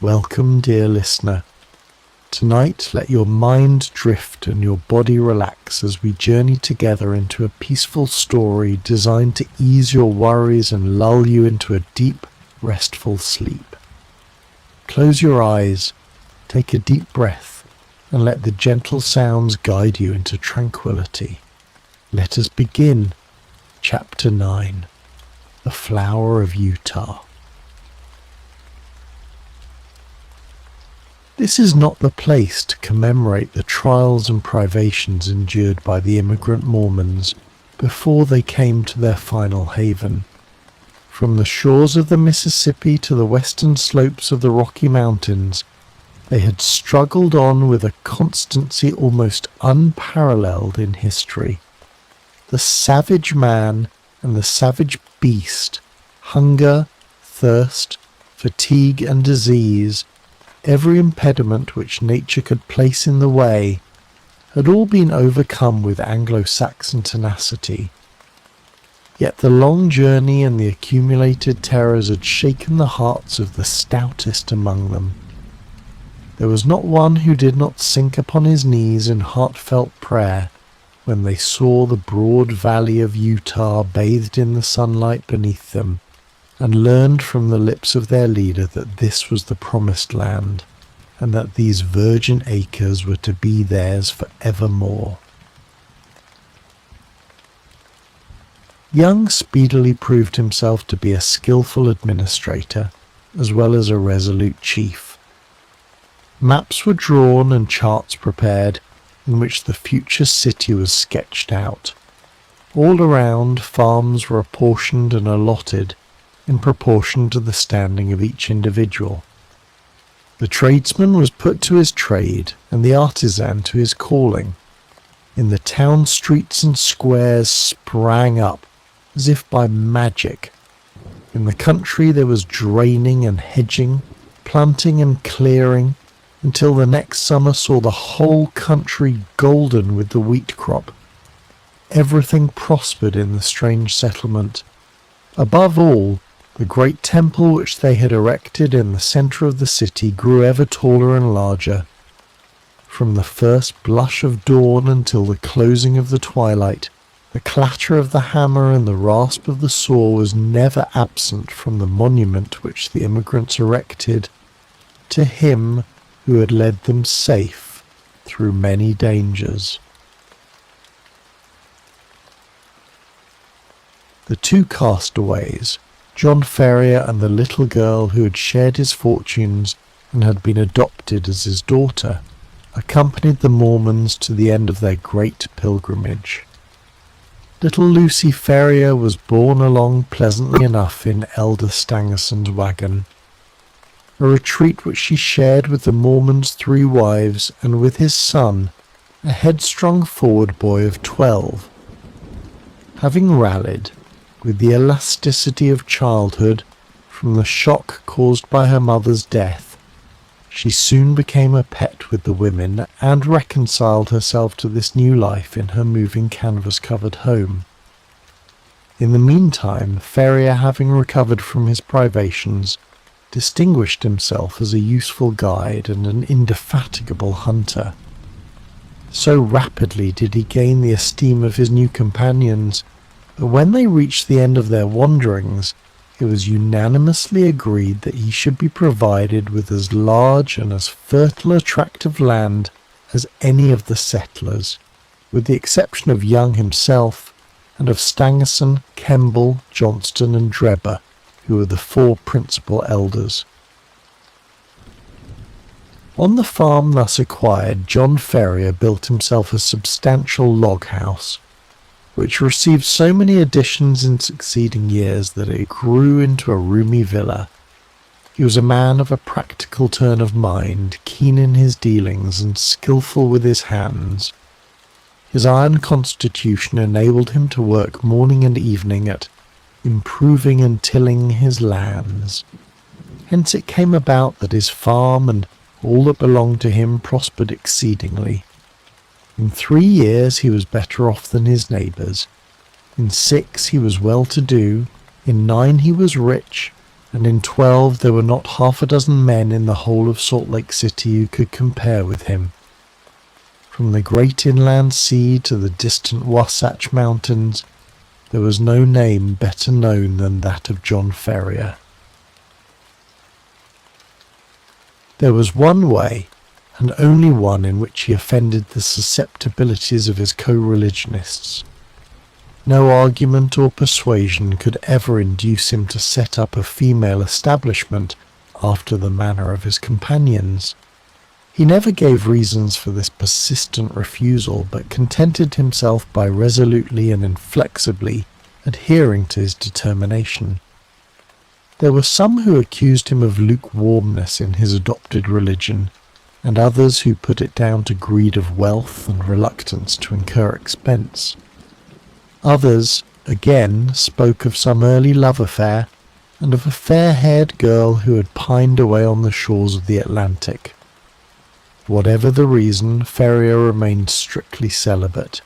Welcome, dear listener. Tonight, let your mind drift and your body relax as we journey together into a peaceful story designed to ease your worries and lull you into a deep, restful sleep. Close your eyes, take a deep breath, and let the gentle sounds guide you into tranquility. Let us begin. Chapter 9. The Flower of Utah. This is not the place to commemorate the trials and privations endured by the immigrant Mormons before they came to their final haven. From the shores of the Mississippi to the western slopes of the Rocky Mountains, they had struggled on with a constancy almost unparalleled in history. The savage man and the savage beast, hunger, thirst, fatigue and disease, every impediment which nature could place in the way, had all been overcome with Anglo-Saxon tenacity. Yet the long journey and the accumulated terrors had shaken the hearts of the stoutest among them. There was not one who did not sink upon his knees in heartfelt prayer when they saw the broad valley of Utah bathed in the sunlight beneath them, and learned from the lips of their leader that this was the promised land, and that these virgin acres were to be theirs for evermore. Young speedily proved himself to be a skillful administrator, as well as a resolute chief. Maps were drawn and charts prepared, in which the future city was sketched out. All around, farms were apportioned and allotted, in proportion to the standing of each individual. The tradesman was put to his trade, and the artisan to his calling. In the town streets and squares sprang up, as if by magic. In the country there was draining and hedging, planting and clearing, until the next summer saw the whole country golden with the wheat crop. Everything prospered in the strange settlement. Above all, the great temple which they had erected in the centre of the city grew ever taller and larger. From the first blush of dawn until the closing of the twilight, the clatter of the hammer and the rasp of the saw was never absent from the monument which the immigrants erected to him who had led them safe through many dangers. The two castaways, John Ferrier and the little girl who had shared his fortunes and had been adopted as his daughter, accompanied the Mormons to the end of their great pilgrimage. Little Lucy Ferrier was borne along pleasantly enough in Elder Stangerson's wagon, a retreat which she shared with the Mormon's 3 wives and with his son, a headstrong forward boy of 12. Having rallied, with the elasticity of childhood, from the shock caused by her mother's death, she soon became a pet with the women and reconciled herself to this new life in her moving canvas-covered home. In the meantime, Ferrier, having recovered from his privations, distinguished himself as a useful guide and an indefatigable hunter. So rapidly did he gain the esteem of his new companions, but when they reached the end of their wanderings, it was unanimously agreed that he should be provided with as large and as fertile a tract of land as any of the settlers, with the exception of Young himself, and of Stangerson, Kemble, Johnston, and Drebber, who were the 4 principal elders. On the farm thus acquired, John Ferrier built himself a substantial log house, which received so many additions in succeeding years that it grew into a roomy villa. He was a man of a practical turn of mind, keen in his dealings and skilful with his hands. His iron constitution enabled him to work morning and evening at improving and tilling his lands. Hence it came about that his farm and all that belonged to him prospered exceedingly. In 3 years he was better off than his neighbours. In 6 he was well-to-do. In 9 he was rich, and in 12 there were not half a dozen men in the whole of Salt Lake City who could compare with him. From the great inland sea to the distant Wasatch Mountains, there was no name better known than that of John Ferrier. There was one way, and only one, in which he offended the susceptibilities of his co-religionists. No argument or persuasion could ever induce him to set up a female establishment after the manner of his companions. He never gave reasons for this persistent refusal, but contented himself by resolutely and inflexibly adhering to his determination. There were some who accused him of lukewarmness in his adopted religion, and others who put it down to greed of wealth and reluctance to incur expense. Others, again, spoke of some early love affair, and of a fair-haired girl who had pined away on the shores of the Atlantic. Whatever the reason, Ferrier remained strictly celibate.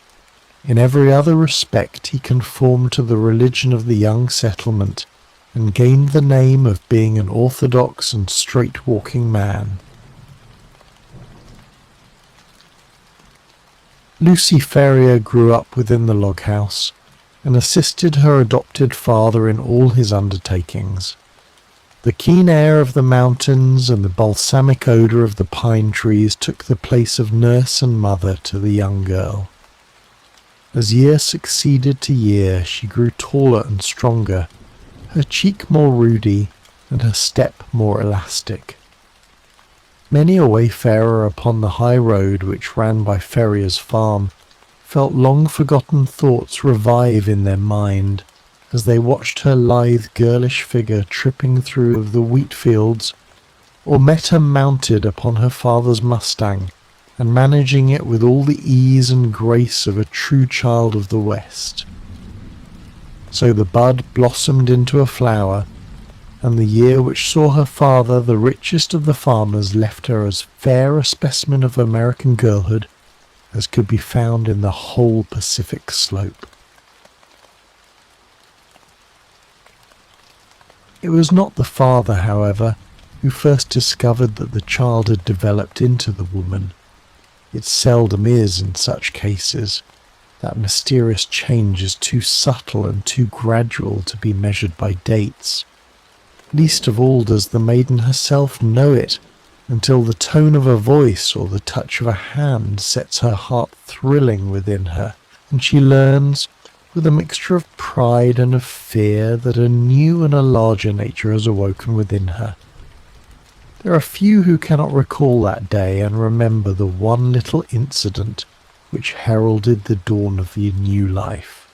In every other respect he conformed to the religion of the young settlement, and gained the name of being an orthodox and straight-walking man. Lucy Ferrier grew up within the log house, and assisted her adopted father in all his undertakings. The keen air of the mountains and the balsamic odour of the pine trees took the place of nurse and mother to the young girl. As year succeeded to year, she grew taller and stronger, her cheek more ruddy, and her step more elastic. Many a wayfarer upon the high road which ran by Ferrier's farm felt long-forgotten thoughts revive in their mind as they watched her lithe girlish figure tripping through the wheat fields, or met her mounted upon her father's Mustang, and managing it with all the ease and grace of a true child of the West. So the bud blossomed into a flower, and the year which saw her father, the richest of the farmers, left her as fair a specimen of American girlhood as could be found in the whole Pacific slope. It was not the father, however, who first discovered that the child had developed into the woman. It seldom is in such cases. That mysterious change is too subtle and too gradual to be measured by dates. Least of all does the maiden herself know it, until the tone of a voice or the touch of a hand sets her heart thrilling within her, and she learns, with a mixture of pride and of fear, that a new and a larger nature has awoken within her. There are few who cannot recall that day and remember the one little incident which heralded the dawn of the new life.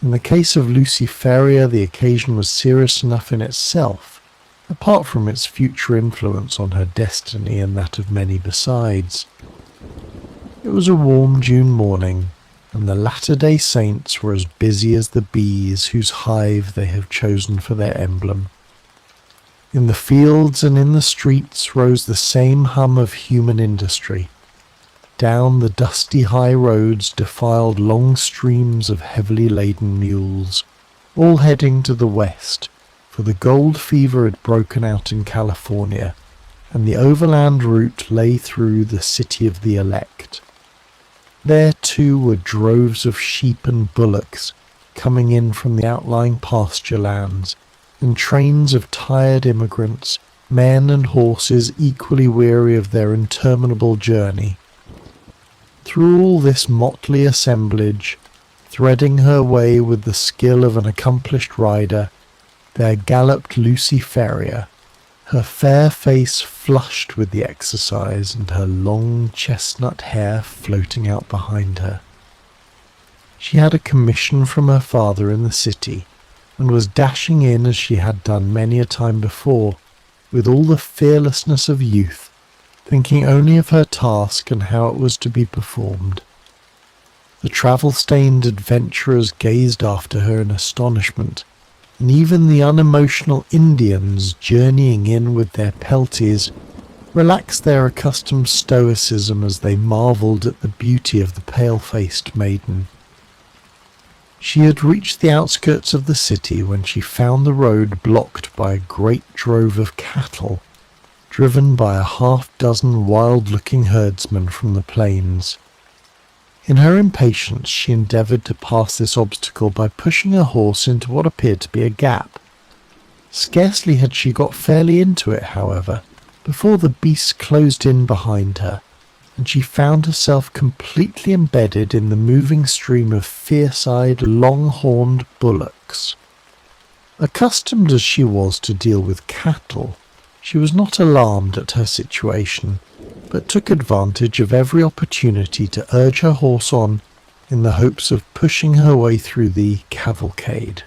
In the case of Lucy Ferrier, the occasion was serious enough in itself, apart from its future influence on her destiny and that of many besides. It was a warm June morning, and the Latter-day Saints were as busy as the bees whose hive they have chosen for their emblem. In the fields and in the streets rose the same hum of human industry. Down the dusty high roads defiled long streams of heavily laden mules, all heading to the west, for the gold fever had broken out in California, and the overland route lay through the city of the elect. There too were droves of sheep and bullocks coming in from the outlying pasture lands, and trains of tired immigrants, men and horses equally weary of their interminable journey. Through all this motley assemblage, threading her way with the skill of an accomplished rider, there galloped Lucy Ferrier, her fair face flushed with the exercise and her long chestnut hair floating out behind her. She had a commission from her father in the city, and was dashing in as she had done many a time before, with all the fearlessness of youth, thinking only of her task and how it was to be performed. The travel-stained adventurers gazed after her in astonishment, and even the unemotional Indians journeying in with their pelties relaxed their accustomed stoicism as they marvelled at the beauty of the pale-faced maiden. She had reached the outskirts of the city when she found the road blocked by a great drove of cattle, driven by a half-dozen wild-looking herdsmen from the plains. In her impatience, she endeavoured to pass this obstacle by pushing her horse into what appeared to be a gap. Scarcely had she got fairly into it, however, before the beast closed in behind her, and she found herself completely embedded in the moving stream of fierce-eyed, long-horned bullocks. Accustomed as she was to deal with cattle, she was not alarmed at her situation, but took advantage of every opportunity to urge her horse on in the hopes of pushing her way through the cavalcade.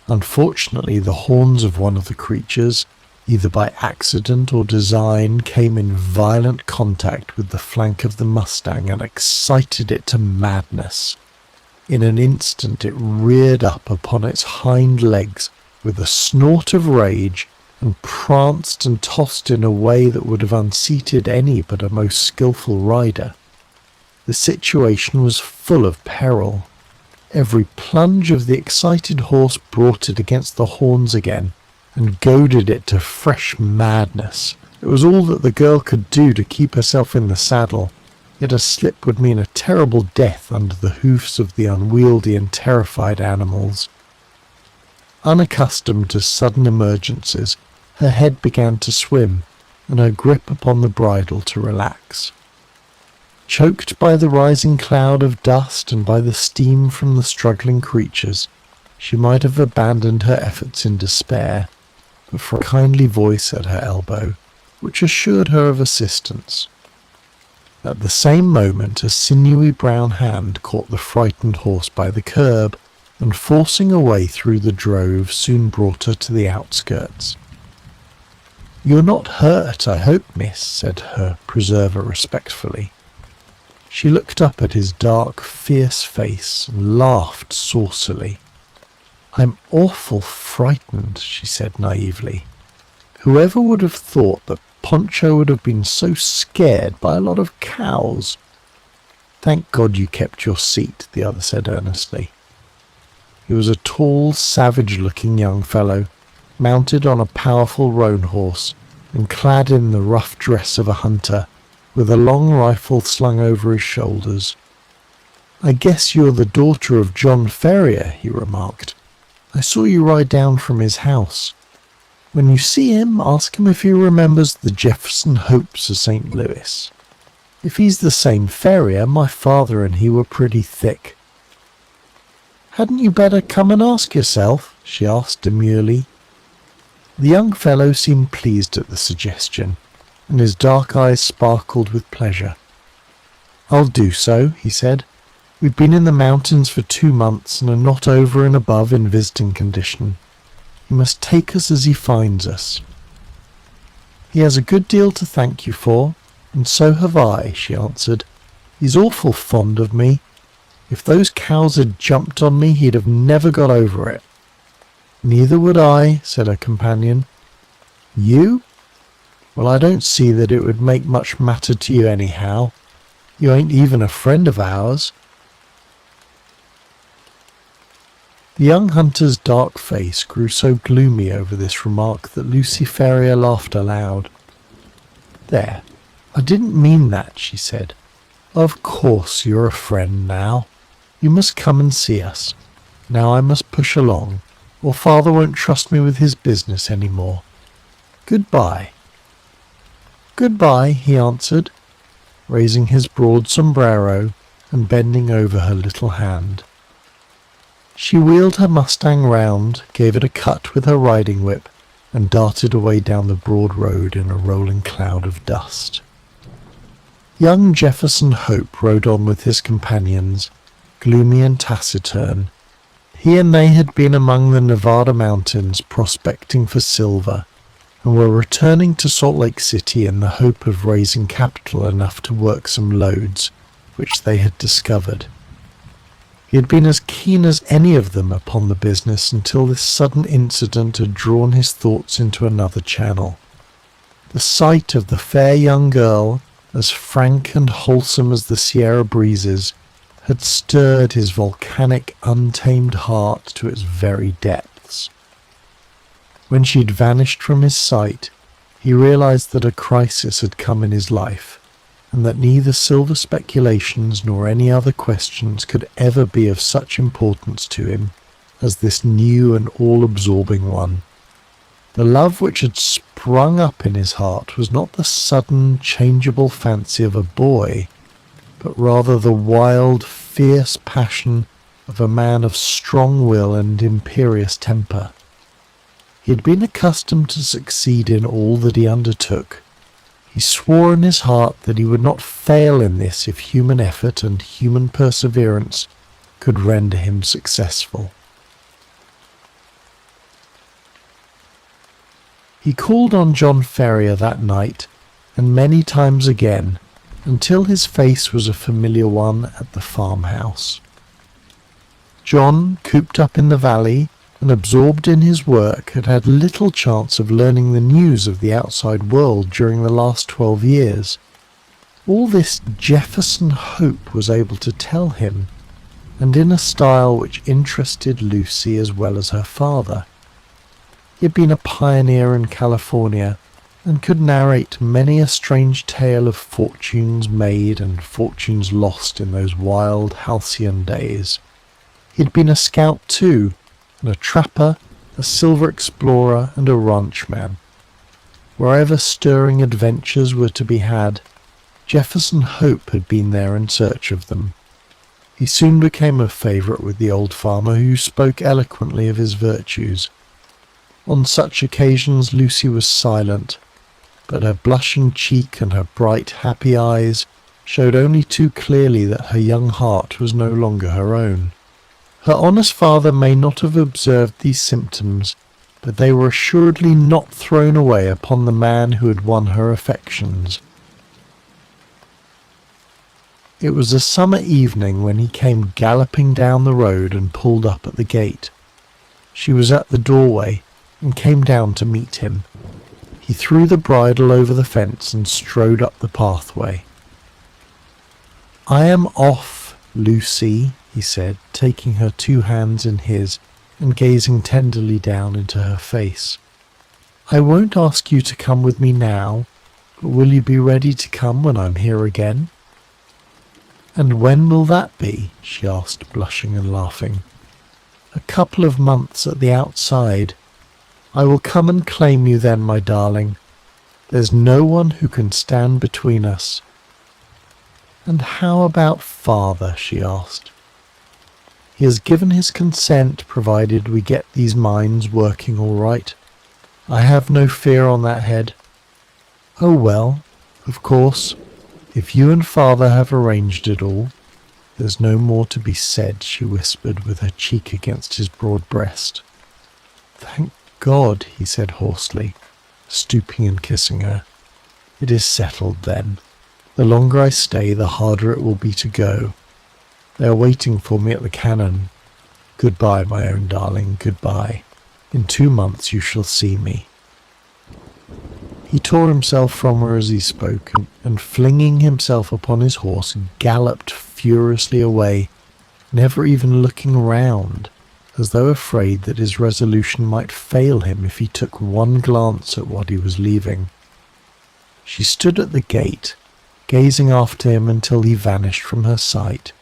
Unfortunately, the horns of one of the creatures, either by accident or design, came in violent contact with the flank of the mustang and excited it to madness. In an instant it reared up upon its hind legs with a snort of rage and pranced and tossed in a way that would have unseated any but a most skilful rider. The situation was full of peril. Every plunge of the excited horse brought it against the horns again, and goaded it to fresh madness. It was all that the girl could do to keep herself in the saddle, yet a slip would mean a terrible death under the hoofs of the unwieldy and terrified animals. Unaccustomed to sudden emergencies, her head began to swim, and her grip upon the bridle to relax. Choked by the rising cloud of dust and by the steam from the struggling creatures, she might have abandoned her efforts in despair, but for a kindly voice at her elbow, which assured her of assistance. At the same moment a sinewy brown hand caught the frightened horse by the curb, and forcing a way through the drove soon brought her to the outskirts. "You're not hurt, I hope, miss," said her preserver respectfully. She looked up at his dark, fierce face and laughed saucily. "I'm awful frightened," she said naively. "Whoever would have thought that Poncho would have been so scared by a lot of cows?" "Thank God you kept your seat," the other said earnestly. He was a tall, savage-looking young fellow, mounted on a powerful roan horse, and clad in the rough dress of a hunter, with a long rifle slung over his shoulders. "I guess you're the daughter of John Ferrier," he remarked. "I saw you ride down from his house. When you see him, ask him if he remembers the Jefferson Hopes of St. Louis. If he's the same Ferrier, my father and he were pretty thick." "Hadn't you better come and ask yourself?" she asked demurely. The young fellow seemed pleased at the suggestion, and his dark eyes sparkled with pleasure. "I'll do so," he said. "We've been in the mountains for 2 months and are not over and above in visiting condition. He must take us as he finds us." "He has a good deal to thank you for, and so have I," she answered. "He's awful fond of me. If those cows had jumped on me, he'd have never got over it." "Neither would I," said her companion. "You? Well, I don't see that it would make much matter to you anyhow. You ain't even a friend of ours." The young hunter's dark face grew so gloomy over this remark that Lucy Ferrier laughed aloud. "There, I didn't mean that," she said. "Of course you're a friend now. You must come and see us. Now I must push along, or father won't trust me with his business any more. Goodbye." "Goodbye," he answered, raising his broad sombrero and bending over her little hand. She wheeled her mustang round, gave it a cut with her riding whip, and darted away down the broad road in a rolling cloud of dust. Young Jefferson Hope rode on with his companions, gloomy and taciturn. He and they had been among the Nevada mountains prospecting for silver, and were returning to Salt Lake City in the hope of raising capital enough to work some lodes, which they had discovered. He had been as keen as any of them upon the business until this sudden incident had drawn his thoughts into another channel. The sight of the fair young girl, as frank and wholesome as the Sierra breezes, had stirred his volcanic, untamed heart to its very depths. When she had vanished from his sight, he realized that a crisis had come in his life, and that neither silver speculations nor any other questions could ever be of such importance to him as this new and all-absorbing one. The love which had sprung up in his heart was not the sudden, changeable fancy of a boy, but rather the wild, fierce passion of a man of strong will and imperious temper. He had been accustomed to succeed in all that he undertook. He swore in his heart that he would not fail in this if human effort and human perseverance could render him successful. He called on John Ferrier that night, and many times again, until his face was a familiar one at the farmhouse. John, cooped up in the valley and absorbed in his work, had had little chance of learning the news of the outside world during the last 12 years. All this Jefferson Hope was able to tell him, and in a style which interested Lucy as well as her father. He had been a pioneer in California, and could narrate many a strange tale of fortunes made and fortunes lost in those wild halcyon days. He had been a scout too, and a trapper, a silver explorer, and a ranchman. Wherever stirring adventures were to be had, Jefferson Hope had been there in search of them. He soon became a favourite with the old farmer, who spoke eloquently of his virtues. On such occasions Lucy was silent, but her blushing cheek and her bright, happy eyes showed only too clearly that her young heart was no longer her own. Her honest father may not have observed these symptoms, but they were assuredly not thrown away upon the man who had won her affections. It was a summer evening when he came galloping down the road and pulled up at the gate. She was at the doorway and came down to meet him. He threw the bridle over the fence and strode up the pathway. "I am off, Lucy," he said, taking her 2 hands in his and gazing tenderly down into her face. "I won't ask you to come with me now, but will you be ready to come when I'm here again?" "And when will that be?" she asked, blushing and laughing. "A couple of months at the outside. I will come and claim you then, my darling. There's no one who can stand between us." "And how about father?" she asked. "He has given his consent, provided we get these mines working all right. I have no fear on that head." "Oh well, of course, if you and father have arranged it all, there's no more to be said," she whispered, with her cheek against his broad breast. "Thank God," he said hoarsely, stooping and kissing her. "It is settled then. The longer I stay, the harder it will be to go. They are waiting for me at the cannon. Goodbye, my own darling, goodbye. In 2 months you shall see me." He tore himself from her as he spoke, and flinging himself upon his horse, galloped furiously away, never even looking round, as though afraid that his resolution might fail him if he took one glance at what he was leaving. She stood at the gate, gazing after him until he vanished from her sight.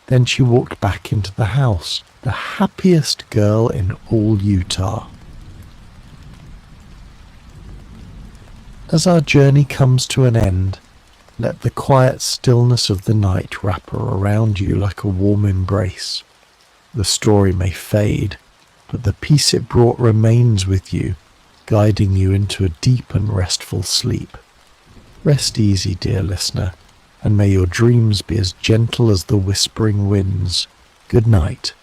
Then she walked back into the house, the happiest girl in all Utah. As our journey comes to an end, let the quiet stillness of the night wrap her around you like a warm embrace. The story may fade, but the peace it brought remains with you, guiding you into a deep and restful sleep. Rest easy, dear listener, and may your dreams be as gentle as the whispering winds. Good night.